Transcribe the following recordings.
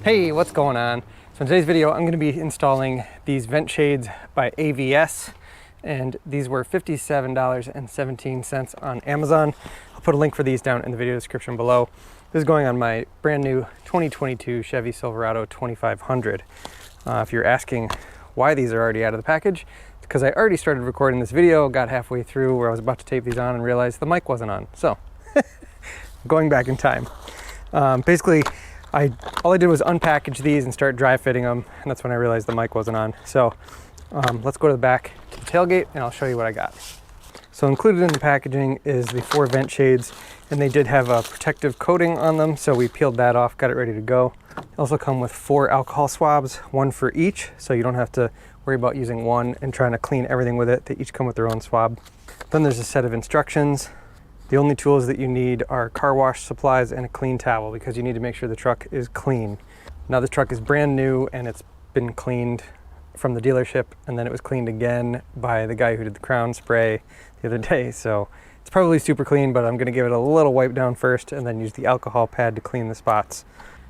Hey, what's going on? So in today's video, I'm going to be installing these vent shades by AVS, and these were $57.17 on Amazon. I'll put a link for these down in the video description below. This is going on my brand new 2022 Chevy Silverado 2500. If you're asking why these are already out of the package, it's because I already started recording this video, got halfway through where I was about to tape these on and realized the mic wasn't on. So, going back in time. Basically, all I did was unpackage these and start dry fitting them, and that's when I realized the mic wasn't on. So let's go to the back to the tailgate and I'll show you what I got. So included in the packaging is the 4 vent shades, and they did have a protective coating on them, so we peeled that off, got it ready to go. They also come with 4 alcohol swabs, 1 for each, so you don't have to worry about using one and trying to clean everything with it. They each come with their own swab. Then there's a set of instructions. The only tools that you need are car wash supplies and a clean towel, because you need to make sure the truck is clean. Now this truck is brand new and it's been cleaned from the dealership, and then it was cleaned again by the guy who did the crown spray the other day. So it's probably super clean, but I'm gonna give it a little wipe down first and then use the alcohol pad to clean the spots.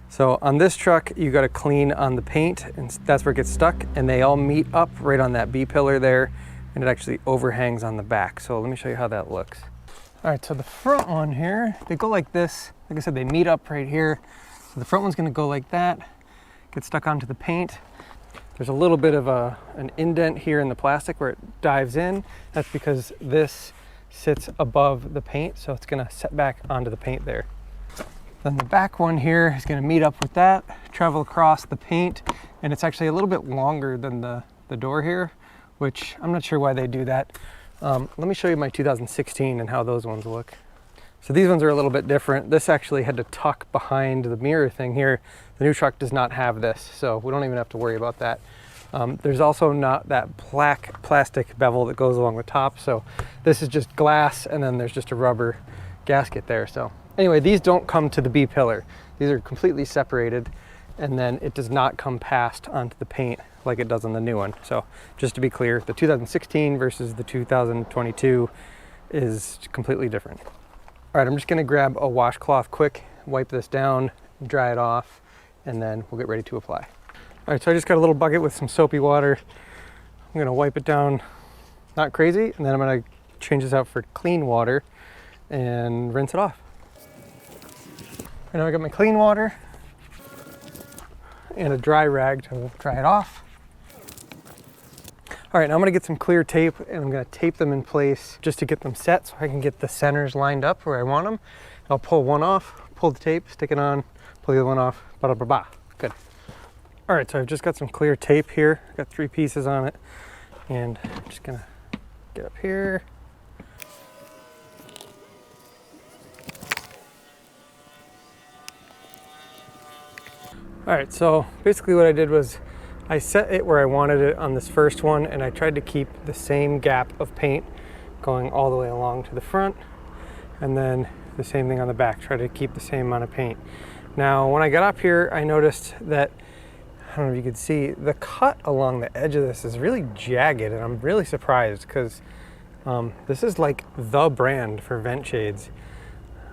So on this truck, you gotta clean on the paint, and that's where it gets stuck, and they all meet up right on that B pillar there, and it actually overhangs on the back. So let me show you how that looks. All right, so the front one here, they go like this. Like I said, they meet up right here. So the front one's gonna go like that, get stuck onto the paint. There's a little bit of an indent here in the plastic where it dives in. That's because this sits above the paint, so it's gonna set back onto the paint there. Then the back one here is gonna meet up with that, travel across the paint, and it's actually a little bit longer than the door here, which I'm not sure why they do that. Let me show you my 2016 and how those ones look. So these ones are a little bit different. This actually had to tuck behind the mirror thing here. The new truck does not have this, so we don't even have to worry about that. There's also not that black plastic bevel that goes along the top, so this is just glass, and then there's just a rubber gasket there. So anyway, these don't come to the B pillar. These are completely separated, and then it does not come past onto the paint like it does on the new one. So just to be clear, the 2016 versus the 2022 is completely different. All right, I'm just gonna grab a washcloth quick, wipe this down, dry it off, and then we'll get ready to apply. All right, so I just got a little bucket with some soapy water. I'm gonna wipe it down, not crazy, and then I'm gonna change this out for clean water and rinse it off. Right now I got my clean water and a dry rag to dry it off. All right, now I'm gonna get some clear tape and I'm gonna tape them in place just to get them set so I can get the centers lined up where I want them. I'll pull one off, pull the tape, stick it on, pull the other one off, ba-da-ba-ba, good. All right, so I've just got some clear tape here. I've got 3 pieces on it, and I'm just gonna get up here. All right, so basically what I did was I set it where I wanted it on this first one, and I tried to keep the same gap of paint going all the way along to the front, and then the same thing on the back, try to keep the same amount of paint. Now, when I got up here, I noticed that, I don't know if you could see, the cut along the edge of this is really jagged, and I'm really surprised because this is like the brand for vent shades.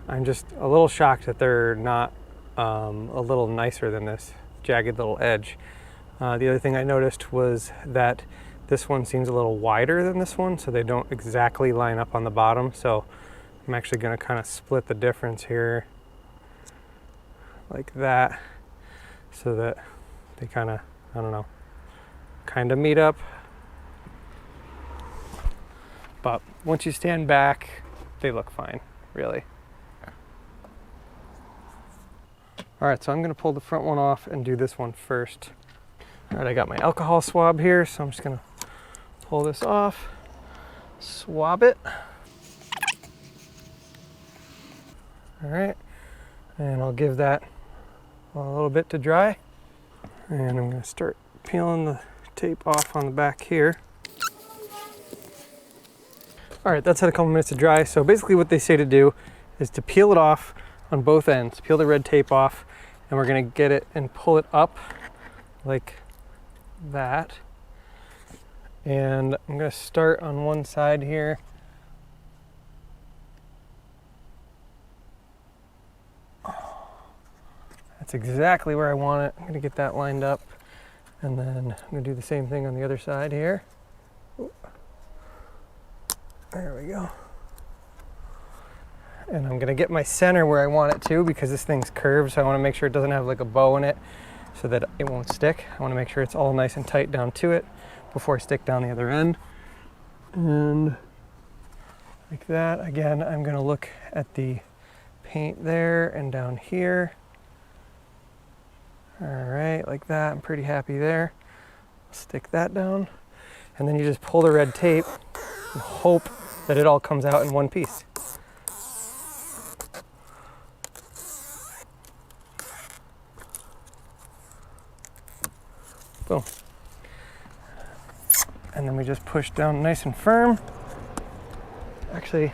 I'm just a little shocked that they're not a little nicer than this jagged little edge. The other thing I noticed was that this one seems a little wider than this one, so they don't exactly line up on the bottom. So I'm actually going to kind of split the difference here like that, so that they kind of, I don't know, kind of meet up. But once you stand back, they look fine, really. All right, so I'm going to pull the front one off and do this one first. All right, I got my alcohol swab here, so I'm just gonna pull this off, swab it. All right, and I'll give that a little bit to dry. And I'm gonna start peeling the tape off on the back here. All right, that's had a couple minutes to dry. So basically what they say to do is to peel it off on both ends, peel the red tape off, and we're gonna get it and pull it up like that. And I'm going to start on one side here. That's exactly where I want it. I'm gonna get that lined up, and then I'm gonna do the same thing on the other side here. There we go. And I'm gonna get my center where I want it to, because this thing's curved, so I wanna make sure it doesn't have like a bow in it so that it won't stick. I wanna make sure it's all nice and tight down to it before I stick down the other end. And like that. Again, I'm gonna look at the paint there and down here. All right, like that. I'm pretty happy there. Stick that down. And then you just pull the red tape and hope that it all comes out in one piece. Boom. And then we just push down nice and firm. Actually,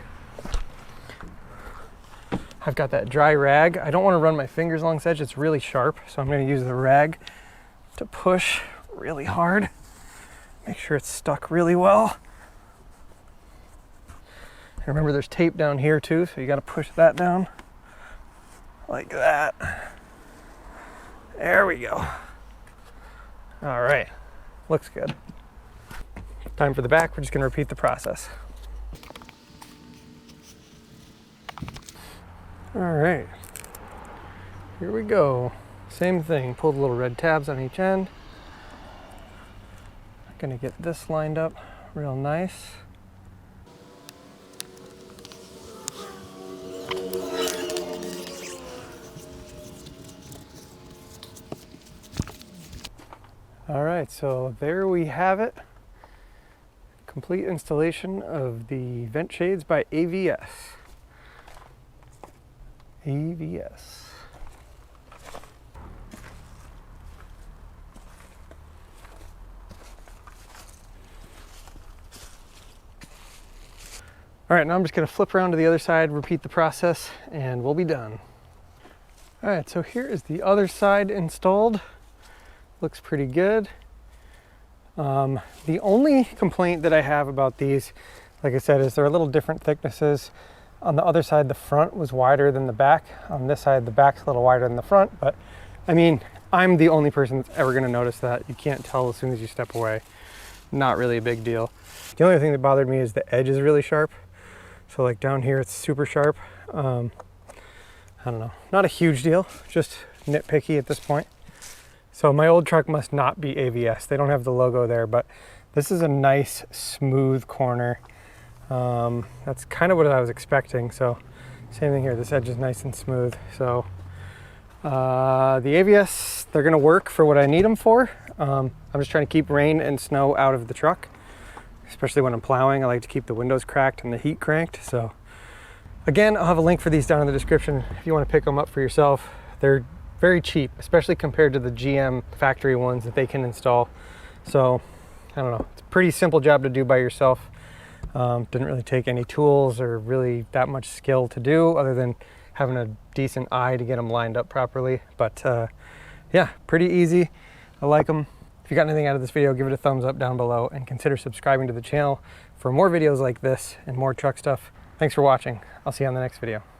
I've got that dry rag. I don't want to run my fingers along this edge. It's really sharp, so I'm going to use the rag to push really hard. Make sure it's stuck really well. And remember, there's tape down here too, so you got to push that down like that. There we go. All right, looks good. Time for the back. We're just going to repeat the process. All right, here we go. Same thing, pull the little red tabs on each end. Gonna get this lined up real nice. All right, so there we have it. Complete installation of the Ventshades by AVS. AVS. All right, now I'm just gonna flip around to the other side, repeat the process, and we'll be done. All right, so here is the other side installed. Looks pretty good. The only complaint that I have about these, like I said, is they're a little different thicknesses. On the other side, the front was wider than the back. On this side, the back's a little wider than the front, but I mean, I'm the only person that's ever gonna notice that. You can't tell as soon as you step away. Not really a big deal. The only thing that bothered me is the edge is really sharp. So like down here, it's super sharp. I don't know, not a huge deal, just nitpicky at this point. So my old truck must not be AVS. They don't have the logo there, but this is a nice smooth corner. That's kind of what I was expecting. So same thing here, this edge is nice and smooth. So the AVS, they're gonna work for what I need them for. I'm just trying to keep rain and snow out of the truck, especially when I'm plowing. I like to keep the windows cracked and the heat cranked. So again, I'll have a link for these down in the description if you want to pick them up for yourself. They're very cheap, especially compared to the GM factory ones that they can install. So I don't know, it's a pretty simple job to do by yourself. Didn't really take any tools or really that much skill to do other than having a decent eye to get them lined up properly. But yeah, pretty easy. I like them. If you got anything out of this video, give it a thumbs up down below and consider subscribing to the channel for more videos like this and more truck stuff. Thanks for watching. I'll see you on the next video.